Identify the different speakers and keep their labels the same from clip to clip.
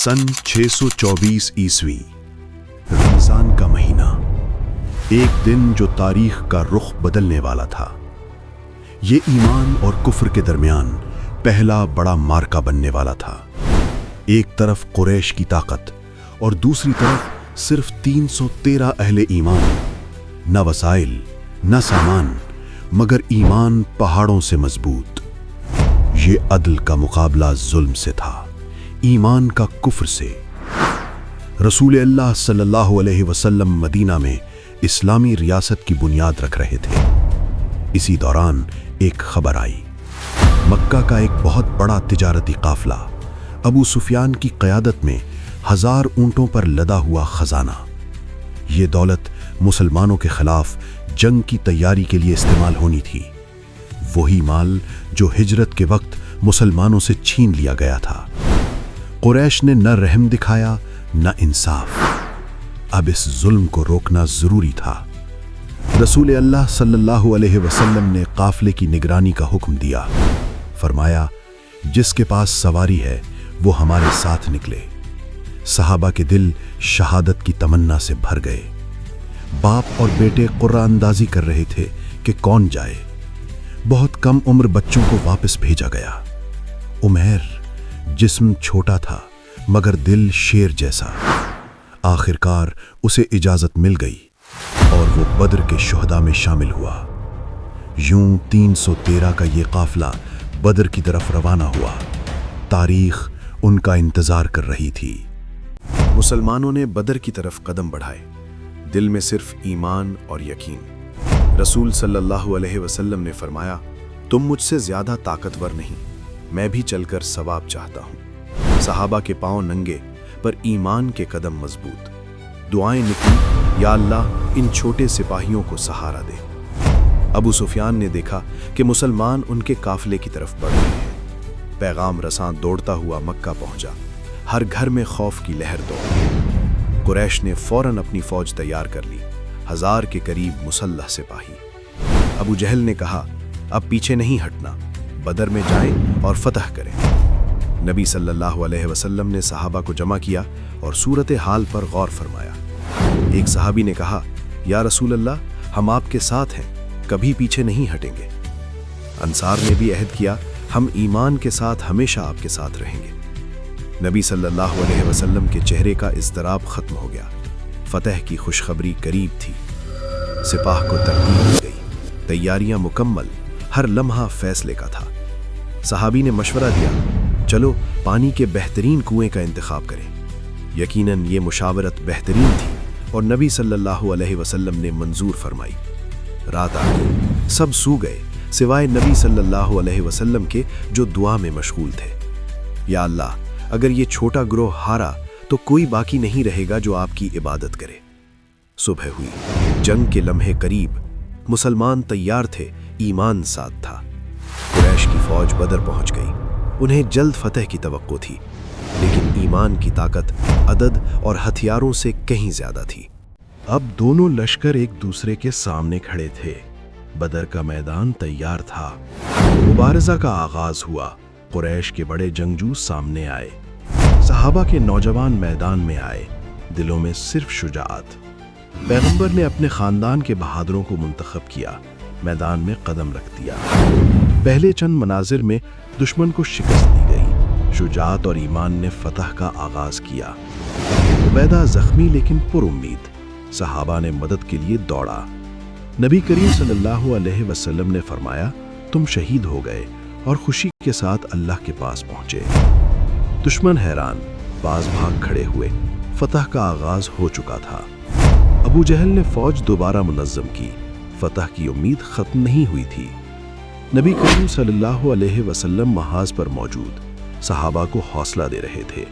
Speaker 1: सन 624 ईस्वी, रमजान का महीना, एक दिन जो तारीख का रुख बदलने वाला था। ये ईमान और कुफ्र के दरमियान पहला बड़ा मार्का बनने वाला था। एक तरफ कुरैश की ताकत और दूसरी तरफ सिर्फ 313 अहले ईमान, न वसाइल न सामान, मगर ईमान पहाड़ों से मजबूत। ये अदल का मुकाबला जुल्म से था, ईमान का कुफ्र से। रसूल अल्लाह सल्लल्लाहु अलैहि वसल्लम मदीना में इस्लामी रियासत की बुनियाद रख रहे थे। इसी दौरान एक खबर आई। मक्का का एक बहुत बड़ा तिजारती काफिला, अबू सुफियान की क़यादत में 1000 ऊंटों पर लदा हुआ खजाना। ये दौलत मुसलमानों के खिलाफ जंग की तैयारी के लिए इस्तेमाल होनी थी। वही माल जो हिजरत के वक्त मुसलमानों से छीन लिया गया था। कुरैश ने न रहम दिखाया न इंसाफ। अब इस जुल्म को रोकना जरूरी था। रसूल अल्लाह सल्लल्लाहु अलैहि वसल्लम ने काफिले की निगरानी का हुक्म दिया। फरमाया, जिसके पास सवारी है वो हमारे साथ निकले। सहाबा के दिल शहादत की तमन्ना से भर गए। बाप और बेटे कुर्रा अंदाजी कर रहे थे कि कौन जाए। बहुत कम उम्र बच्चों को वापस भेजा गया। उमैर जिस्म छोटा था मगर दिल शेर जैसा। आखिरकार उसे इजाजत मिल गई और वो बद्र के शुहदा में शामिल हुआ। यूं 313 का ये काफिला बद्र की तरफ रवाना हुआ। तारीख उनका इंतजार कर रही थी। मुसलमानों ने बद्र की तरफ कदम बढ़ाए, दिल में सिर्फ ईमान और यकीन। रसूल सल्लल्लाहु अलैहि वसल्लम ने फरमाया, तुम मुझसे ज्यादा ताकतवर नहीं, मैं भी चलकर सवाब चाहता हूँ। सहाबा के पांव नंगे पर ईमान के कदम मजबूत। दुआएं निकली, या अल्लाह इन छोटे सिपाहियों को सहारा दे। अबू सुफियान ने देखा कि मुसलमान उनके काफिले की तरफ बढ़ रहे हैं। पैगाम रसां दौड़ता हुआ मक्का पहुंचा। हर घर में खौफ की लहर दौड़ी। कुरैश ने फौरन अपनी फौज तैयार कर ली, 1000 के करीब मुसल्लह सिपाही। अबू जहल ने कहा, अब पीछे नहीं हटना, बदर में जाएं और फतह करें। नबी सल्लल्लाहु अलैहि वसल्लम ने सहाबा को जमा किया और सूरत हाल पर गौर फरमाया। एक सहाबी ने कहा, या रसूल अल्लाह, हम आपके साथ हैं, कभी पीछे नहीं हटेंगे। अंसार ने भी अहद किया, हम ईमान के साथ हमेशा आपके साथ रहेंगे। नबी सल्लल्लाहु अलैहि वसल्लम के चेहरे का इज़्तिराब खत्म हो गया। फतह की खुशखबरी करीब थी। सिपाह को तरतीब दी गई, तैयारियां मुकम्मल, हर लम्हा फैसले का था। सहाबी ने मशवरा दिया, चलो पानी के बेहतरीन कुएं का इंतखाब करें। यकीनन ये मुशावरत बेहतरीन थी और नबी सल्लल्लाहु अलैहि वसल्लम ने मंजूर फरमाई। रात आ गई, सब सो गए सिवाय नबी सल्लल्लाहु अलैहि वसल्लम के, जो दुआ में मशगूल थे। या अल्लाह, अगर ये छोटा ग्रोह हारा तो कोई बाकी नहीं रहेगा जो आपकी इबादत करे। सुबह हुई, जंग के लम्हे करीब। मुसलमान तैयार थे, ईमान साथ था। कुरैश की फौज बदर पहुंच गई। उन्हें जल्द फतह की तवक्को थी, लेकिन ईमान की ताकत अदद और हथियारों से कहीं ज्यादा थी। अब दोनों लश्कर एक दूसरे के सामने खड़े थे। बदर का मैदान तैयार था। मुबारजा का आगाज हुआ। कुरैश के बड़े जंगजू सामने आए। सहाबा के नौजवान मैदान में आए, दिलों में सिर्फ शुजाअत। पैगंबर ने अपने खानदान के बहादुरों को मुंतखब किया, मैदान में कदम रख दिया। पहले चंद मनाजिर में दुश्मन को शिकस्त दी गई। शुजाअत और ईमान ने फतह का आगाज किया। उबैदा जख्मी लेकिन पुरुम्मीद। सहाबा ने मदद के लिए दौड़ा। नबी करीम सल्लल्लाहु अलैहि वसल्लम ने फरमाया, तुम शहीद हो गए और खुशी के साथ अल्लाह के पास पहुंचे। दुश्मन हैरान, बाज भाग खड़े हुए। फतह का आगाज हो चुका था। अबू जहल ने फौज दोबारा मुनज़्ज़म की। फतह की उम्मीद खत्म नहीं हुई थी। नबी करीम सल्लल्लाहु अलैहि वसल्लम महाज पर मौजूद सहाबा को हौसला दे रहे थे।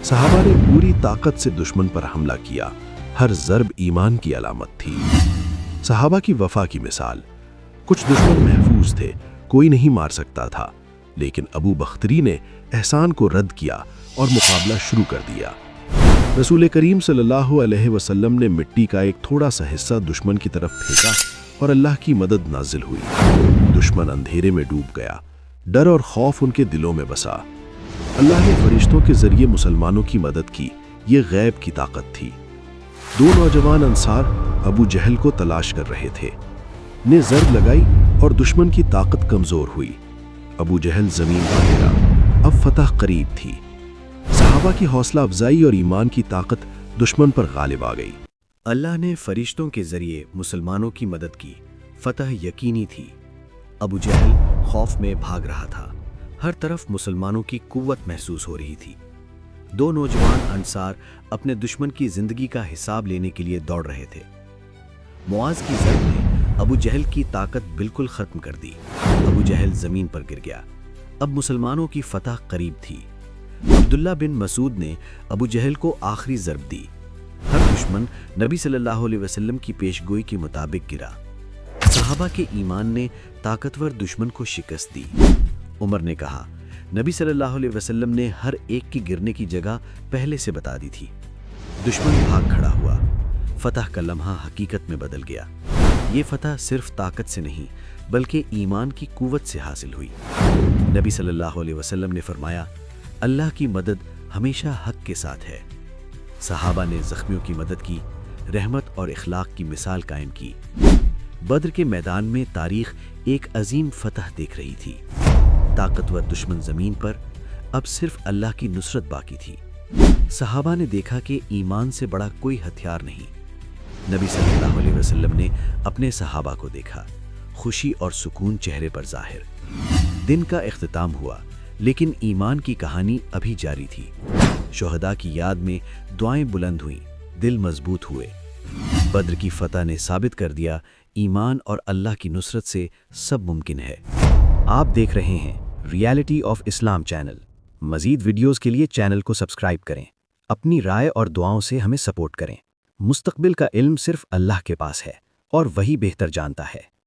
Speaker 1: सहाबा ने पूरी ताकत से दुश्मन पर हमला किया। हर ज़र्ब ईमान की अलामत थी। सहाबा की वफा की मिसाल। कुछ दुश्मन महफूज थे, कोई नहीं मार सकता था, लेकिन अबू बख्तरी ने एहसान को रद्द किया और मुकाबला शुरू कर दिया। रसूल करीम सल्लल्लाहु अलैहि वसल्लम ने मिट्टी का एक थोड़ा सा हिस्सा दुश्मन की तरफ फेंका और अल्लाह की मदद नाजिल हुई। दुश्मन अंधेरे में डूब गया। डर और खौफ उनके दिलों में बसा। اللہ نے فرشتوں کے ذریعے مسلمانوں کی مدد کی، یہ غیب کی طاقت تھی۔ دو نوجوان انصار ابو جہل کو تلاش کر رہے تھے، نے ضرب لگائی اور دشمن کی طاقت کمزور ہوئی۔ ابو جہل زمین پر گرا، اب فتح قریب تھی۔ صحابہ کی حوصلہ افزائی اور ایمان کی طاقت دشمن پر غالب آ گئی۔ اللہ نے فرشتوں کے ذریعے مسلمانوں کی مدد کی، فتح یقینی تھی۔ ابو جہل خوف میں بھاگ رہا تھا، ہر طرف مسلمانوں کی قوت محسوس ہو رہی تھی۔ دو نوجوان انصار اپنے دشمن کی زندگی کا حساب لینے کے لیے دوڑ رہے تھے۔ معاذ کی ضرب نے ابو جہل کی طاقت بالکل ختم کر دی۔ ابو جہل زمین پر گر گیا، اب مسلمانوں کی فتح قریب تھی۔ عبداللہ بن مسعود نے ابو جہل کو آخری ضرب دی۔ ہر دشمن نبی صلی اللہ علیہ وسلم کی پیش گوئی کے مطابق گرا۔ صحابہ کے ایمان نے طاقتور دشمن کو شکست دی۔ عمر نے کہا، نبی صلی اللہ علیہ وسلم نے ہر ایک کی گرنے کی جگہ پہلے سے بتا دی تھی۔ دشمن بھاگ کھڑا ہوا، فتح کا لمحہ حقیقت میں بدل گیا۔ یہ فتح صرف طاقت سے نہیں بلکہ ایمان کی قوت سے حاصل ہوئی۔ نبی صلی اللہ علیہ وسلم نے فرمایا، اللہ کی مدد ہمیشہ حق کے ساتھ ہے۔ صحابہ نے زخمیوں کی مدد کی، رحمت اور اخلاق کی مثال قائم کی۔ بدر کے میدان میں تاریخ ایک عظیم فتح دیکھ رہی تھی۔ طاقتور دشمن زمین پر، اب صرف اللہ کی نصرت باقی تھی۔ صحابہ نے دیکھا کہ ایمان سے بڑا کوئی ہتھیار نہیں۔ نبی صلی اللہ علیہ وسلم نے اپنے صحابہ کو دیکھا، خوشی اور سکون چہرے پر ظاہر۔ دن کا اختتام ہوا، لیکن ایمان کی کہانی ابھی جاری تھی۔ شہداء کی یاد میں دعائیں بلند ہوئیں، دل مضبوط ہوئے۔ بدر کی فتح نے ثابت کر دیا، ایمان اور اللہ کی نصرت سے سب ممکن ہے۔ آپ دیکھ رہے ہیں ریالٹی آف اسلام چینل۔ مزید ویڈیوز کے لیے چینل کو سبسکرائب کریں، اپنی رائے اور دعاؤں سے ہمیں سپورٹ کریں۔ مستقبل کا علم صرف اللہ کے پاس ہے اور وہی بہتر جانتا ہے۔